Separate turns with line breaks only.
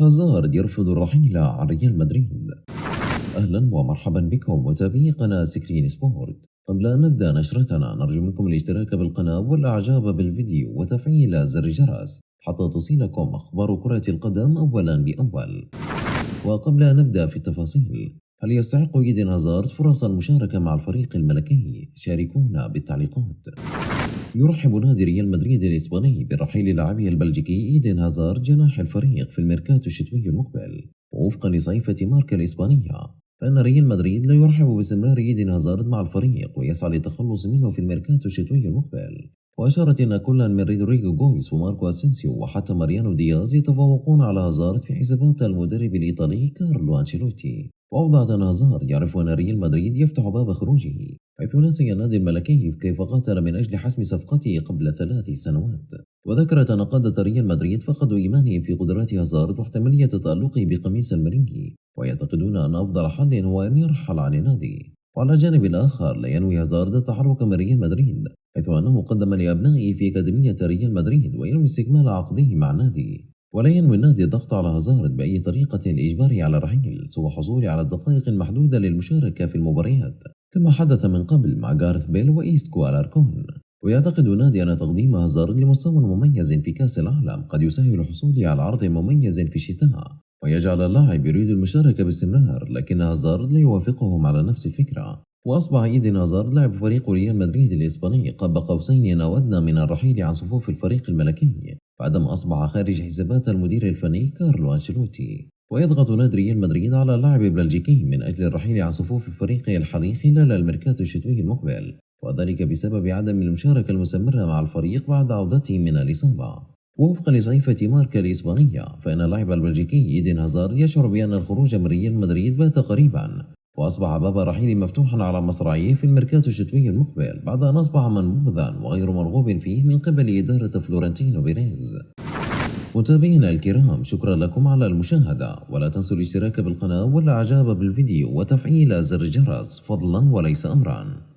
هازارد يرفض الرحيل عن ريال مدريد. أهلا ومرحبا بكم متابعي قناة سكرين سبورت. قبل أن نبدأ نشرتنا نرجو منكم الاشتراك بالقناة والإعجاب بالفيديو وتفعيل زر الجرس حتى تصلكم أخبار كرة القدم أولا بأول. وقبل أن نبدأ في التفاصيل، هل يستحق إيدن هازارد فرص المشاركة مع الفريق الملكي؟ شاركونا بالتعليقات. يرحب نادي ريال مدريد الإسباني برحيل لاعبه البلجيكي إيدن هازارد جناح الفريق في الميركاتو الشتوي المقبل. ووفقا لصحيفة ماركا الإسبانية، فإن ريال مدريد لا يرحب باستمرار إيدن هازارد مع الفريق ويسعى للتخلص منه في الميركاتو الشتوي المقبل. وأشارت أن كل من رودريغو غويس وماركو أسينسيو وحتى ماريانو دياز يتفوقون على هازارد في حسابات المدرب الإيطالي كارلو أنشيلوتي. وأوضحت أن هازارد يعرف أن ريال مدريد يفتح باب خروجه، حيث نسي النادي الملكي كيف قاتل من أجل حسم صفقته قبل 3 سنوات. وذكرت أن قادة ريال مدريد فقدوا إيمانهم في قدرات هازارد واحتمالية تألقه بقميص المرنجي، ويعتقدون أن أفضل حل هو أن يرحل عن النادي. وعلى الجانب الآخر لا ينوي هازارد التحرك من ريال مدريد، حيث أنه قدم لأبنائه في أكاديمية ريال مدريد وينوي استكمال عقده مع النادي. ولا ينوي النادي الضغط على هازارد بأي طريقة الإجبار على الرحيل سوى حصوله على الدقائق المحدودة للمشاركة في المباريات، كما حدث من قبل مع غارث بيل وإيسكو ألاركون. ويعتقد النادي أن تقديم هازارد لمستوى مميز في كأس العالم قد يسهل حصوله على عرض مميز في الشتاء ويجعل اللاعب يريد المشاركة باستمرار، لكن هازارد لا يوافقهم على نفس الفكرة. وأصبح إيدن هازارد لاعب فريق ريال مدريد الإسباني قاب قوسين أو أدنى من الرحيل عن صفوف الفريق الملكي بعدما أصبح خارج حسابات المدير الفني كارلو أنشيلوتي. ويضغط نادي ريال مدريد على اللاعب البلجيكي من أجل الرحيل عن صفوف فريقه الحالي خلال الميركاتو الشتوي المقبل، وذلك بسبب عدم المشاركة المستمرة مع الفريق بعد عودته من الإصابة. ووفقا لصحيفة ماركا الإسبانية، فإن اللاعب البلجيكي إيدن هازارد يشعر بأن الخروج من ريال مدريد بات قريبا، وأصبح باب الرحيل مفتوحا على مصراعيه في الميركاتو الشتوي المقبل بعد أن أصبح منبوذا وغير مرغوب فيه من قبل إدارة فلورنتينو بيريز. متابعينا الكرام، شكرا لكم على المشاهدة، ولا تنسوا الاشتراك بالقناة والإعجاب بالفيديو وتفعيل زر الجرس فضلا وليس أمرا.